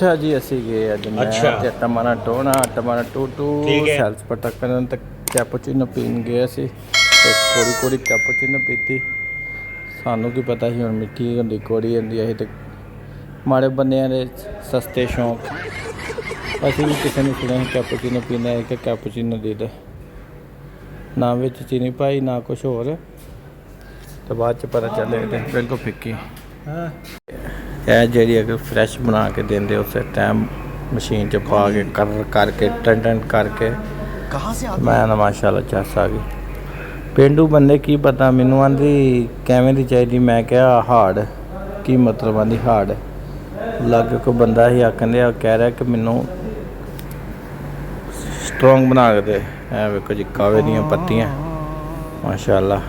ਅੱਛਾ ਜੀ, ਅਸੀਂ ਗਏ ਅੱਜ ਮੈਂ ਤੇ ਟਮਾਣਾ ਟੋਣਾ ਟਮਾਣਾ ਟੂਟੂ ਸੈਲਸ ਪਟਾ ਕਰਨ ਤੇ ਕੈਪੂਚੀਨੋ ਪੀਣ ਗਏ ਸੀ ਤੇ ਕੋੜੀ ਕੈਪੂਚੀਨੋ ਪੀਤੀ। ਸਾਨੂੰ ਕੀ ਪਤਾ ਸੀ ਹੁਣ ਮਿੱਠੀ ਹੁੰਦੀ ਕੋੜੀ ਹੁੰਦੀ, ਅਸੀਂ ਤੇ ਮਾੜੇ ਬੰਦਿਆਂ ਦੇ ਸਸਤੇ ਸ਼ੌਂਕ। ਅਸੀਂ ਵੀ ਕਿਸੇ ਨੂੰ ਸੁਣਿਆ ਸੀ ਕੈਪੂਚੀਨੋ ਪੀਂਦਾ ਹੈ ਕਿ ਕੈਪੂਚੀਨੋ ਦੇ ਦੇ, ਨਾ ਵਿੱਚ ਚੀਨੀ ਪਾਈ ਨਾ ਕੁਛ ਹੋਰ, ਤੇ ਬਾਅਦ 'ਚ ਪਤਾ ਚੱਲਿਆ ਤੇ ਬਿਲਕੁਲ ਫਿੱਕੀ। ਇਹ ਜਿਹੜੀ ਅਗਰ ਫਰੈਸ਼ ਬਣਾ ਕੇ ਦਿੰਦੇ ਉਸੇ ਟਾਈਮ ਮਸ਼ੀਨ 'ਚ ਪਾ ਕੇ ਕਰਕੇ ਟਨ ਕਰਕੇ ਮੈਂ ਨਾ ਮਾਸ਼ਾਅੱਲਾ ਚੱਸ ਆ ਗਈ। ਪੇਂਡੂ ਬੰਦੇ ਕੀ ਪਤਾ, ਮੈਨੂੰ ਆਂਦੀ ਕਿਵੇਂ ਦੀ ਚਾਹੀਦੀ, ਮੈਂ ਕਿਹਾ ਹਾਰਡ। ਕੀ ਮਤਲਬ ਆਂਦੀ ਹਾਰਡ? ਲਾਗੇ ਕੋਈ ਬੰਦਾ ਹੀ ਆਖਣ ਡਿਆ, ਕਹਿ ਰਿਹਾ ਕਿ ਮੈਨੂੰ ਸਟਰੋਂਗ ਬਣਾ ਕੇ ਦੇ। ਐ ਵੇਖੋ ਜੀ ਕਾਵੇ ਦੀਆਂ ਪੱਤੀਆਂ ਮਾਸ਼ਾਅੱਲਾ,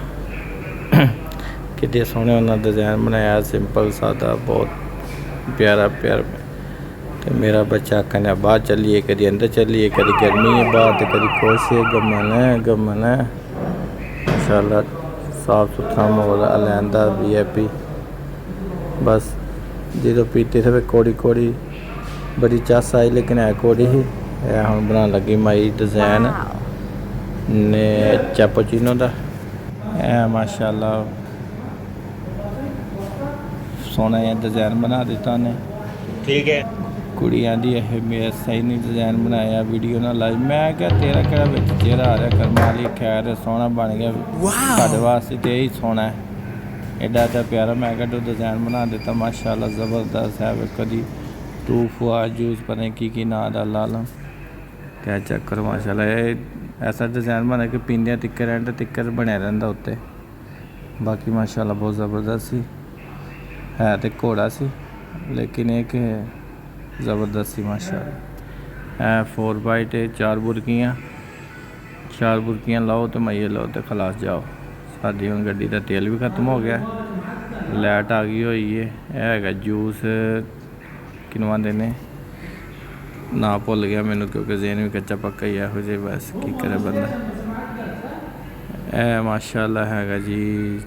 ਕਿੱਡੇ ਸੋਹਣੇ ਉਹਨਾਂ ਡਿਜ਼ਾਈਨ ਬਣਾਇਆ, ਸਿੰਪਲ ਸਾਦਾ ਬਹੁਤ ਪਿਆਰਾ। ਤੇ ਮੇਰਾ ਬੱਚਾ ਕਹਿੰਦਾ ਬਾਹਰ ਚੱਲੀਏ, ਕਦੀ ਅੰਦਰ ਚੱਲੀਏ, ਕਦੀ ਗਰਮੀ ਹੈ ਬਾਹਰ ਤੇ ਕਦੀ ਕੁਛ ਗਮਨ ਹੈ। ਮਾਸ਼ਾਅੱਲਾ ਸਾਫ ਸੁਥਰਾ ਮਾਹੌਲ ਲੈਂਦਾ VIP। ਬਸ ਜਦੋਂ ਪੀਤੀ ਤੇ ਕੋੜੀ ਬੜੀ ਚੱਸ ਆਈ, ਲੇਕਿਨ ਹੈ ਕੋੜੀ ਹੀ। ਇਹ ਹੁਣ ਬਣਾਉਣ ਲੱਗੀ ਮਾਈ ਡਿਜ਼ਾਈਨ ਨੇ ਕੈਪੂਚੀਨੋ ਦਾ। ਇਹ ਮਾਸ਼ਾਅੱਲਾ ਸੋਹਣਾ ਜਿਹਾ ਡਿਜ਼ਾਈਨ ਬਣਾ ਦਿੱਤਾ ਉਹਨੇ। ਠੀਕ ਹੈ, ਕੁੜੀਆਂ ਦੀ ਇਹ ਮੇਰਾ ਸਹੀ ਨਹੀਂ ਡਿਜ਼ਾਈਨ ਬਣਾਇਆ, ਵੀਡੀਓ ਨਾਲ ਲਾਈ। ਮੈਂ ਕਿਹਾ ਤੇਰਾ ਕਿਹੜਾ ਵਿੱਚ ਚਿਹਰਾ ਆ ਰਿਹਾ, ਕਰਮਾਂ ਵਾਲੀ ਖੈਰ ਸੋਹਣਾ ਬਣ ਗਿਆ ਸਾਡੇ ਵਾਸਤੇ ਤੇ ਇਹੀ ਸੋਹਣਾ ਹੈ, ਐਡਾ ਤਾਂ ਪਿਆਰਾ। ਮੈਂ ਕਿਹਾ ਡਿਜ਼ਾਈਨ ਬਣਾ ਦਿੱਤਾ ਮਾਸ਼ਾਅੱਲਾ ਜ਼ਬਰਦਸਤ ਹੈ। ਕਦੀ ਟੂ ਫੁਆ ਜੂਸ ਪਤਾ ਕੀ ਨਾਂ ਦਾ ਲਾ ਲਾ ਕਿਆ ਚੱਕਰ। ਮਾਸ਼ਾਅੱਲਾ ਇਹ ਐਸਾ ਡਿਜ਼ਾਈਨ ਬਣਾ ਕਿ ਪੀਂਦਿਆਂ ਤਿੱਕਰ ਐਂਡ ਤਿੱਕਰ ਬਣਿਆ ਰਹਿੰਦਾ ਉੱਤੇ। ਬਾਕੀ ਮਾਸ਼ਾਅੱਲਾ ਬਹੁਤ ਜ਼ਬਰਦਸਤ ਸੀ, ਹੈ ਤੇ ਘੋੜਾ ਸੀ ਲੇਕਿਨ ਇਹ ਕਿ ਜ਼ਬਰਦਸਤ ਸੀ ਮਾਸ਼ਾਅੱਲਾ। 4x ਚਾਰ ਬੁਰਕੀਆਂ ਲਾਓ ਤੇ ਮਈਏ ਲਓ ਤੇ ਖਲਾਸ ਜਾਓ। ਸਾਡੀ ਹੁਣ ਗੱਡੀ ਦਾ ਤੇਲ ਵੀ ਖਤਮ ਹੋ ਗਿਆ, ਲਾਈਟ ਆ ਗਈ ਹੋਈ ਹੈ। ਇਹ ਹੈਗਾ ਜੂਸ, ਕਿਨਵਾ ਦੇ ਨੇ ਨਾ ਭੁੱਲ ਗਿਆ ਮੈਨੂੰ, ਕਿਉਂਕਿ ਜ਼ੇਨ ਵੀ ਕੱਚਾ ਪੱਕਾ ਹੀ ਇਹੋ ਜਿਹੇ, ਬਸ ਕੀ ਕਰੇ ਬੰਦਾ। ਇਹ ਮਾਸ਼ਾਅੱਲਾ ਹੈਗਾ ਜੀ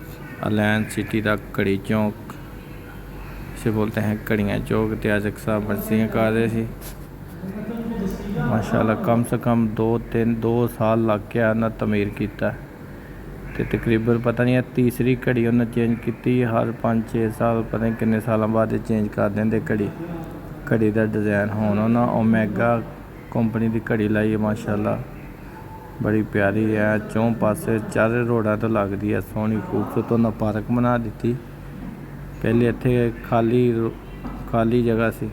ਅਲੈਨ ਸਿਟੀ ਦਾ ਕੜੀ ਚੌਂਕ, इसे बोलते हैं कड़ियाँ चौक। तो आज एक साहब बरसियाँ कर रहे थे माशाअल्लाह, कम से कम 2 साल लग गया ना तमीर किया। तो तकरीबन पता नहीं है तीसरी घड़ी उन्हें चेंज की, हर 5-6 साल पता नहीं किन्ने सालों बाद चेंज कर देंगे घड़ी का डिज़ाइन। हुण उन्हें ओमेगा कंपनी की घड़ी लाई है माशाअल्लाह, बड़ी प्यारी है। चौं पासे चारे रोडा तो लगती है सोहनी खूबसूरत। उन्हें पार्क बना दी, पहले इत्थे खाली जगह सी,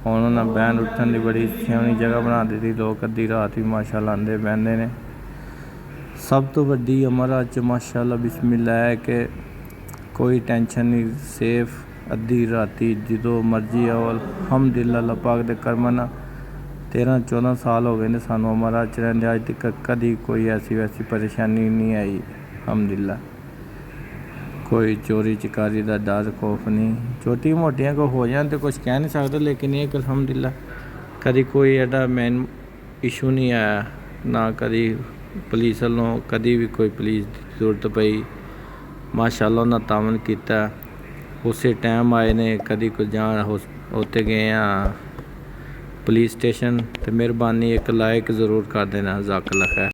हुण उन्हें बहन उठन की बड़ी सोहनी जगह बना दी। लोग अद्धी रात भी माशाअल्लाह आंदे बहंदे ने। सब तो वड्डी अमरात च माशाअल्लाह बिस्मिल्लाह है कि कोई टेंशन नहीं, सेफ अद्धी राती जो मर्जी आओ। अल्हम्दुलिल्लाह अल्लाह पाक दे करम नाल 13-14 साल हो गए ने सानू अमरात च रहिंदे, अज तक कदी कोई ऐसी वैसी परेशानी नहीं आई अल्हम्दुलिल्लाह। कोई चोरी चकारी का डर खौफ नहीं, छोटी मोटियां को हो जाए तो कुछ कह नहीं सकते, लेकिन ये अल्हम्दुलिल्लाह कभी कोई एडा मेन इशू नहीं आया, ना कभी पुलिस वालों कभी भी कोई पुलिस की जरूरत पई। माशाअल्लाह उन्हें तामन किया, उस टाइम आए ने, कभी कुछ जान होते गए हैं पुलिस स्टेशन। तो मेहरबानी एक लाइक ज़रूर कर देना, जज़ाकल्लाह खैर।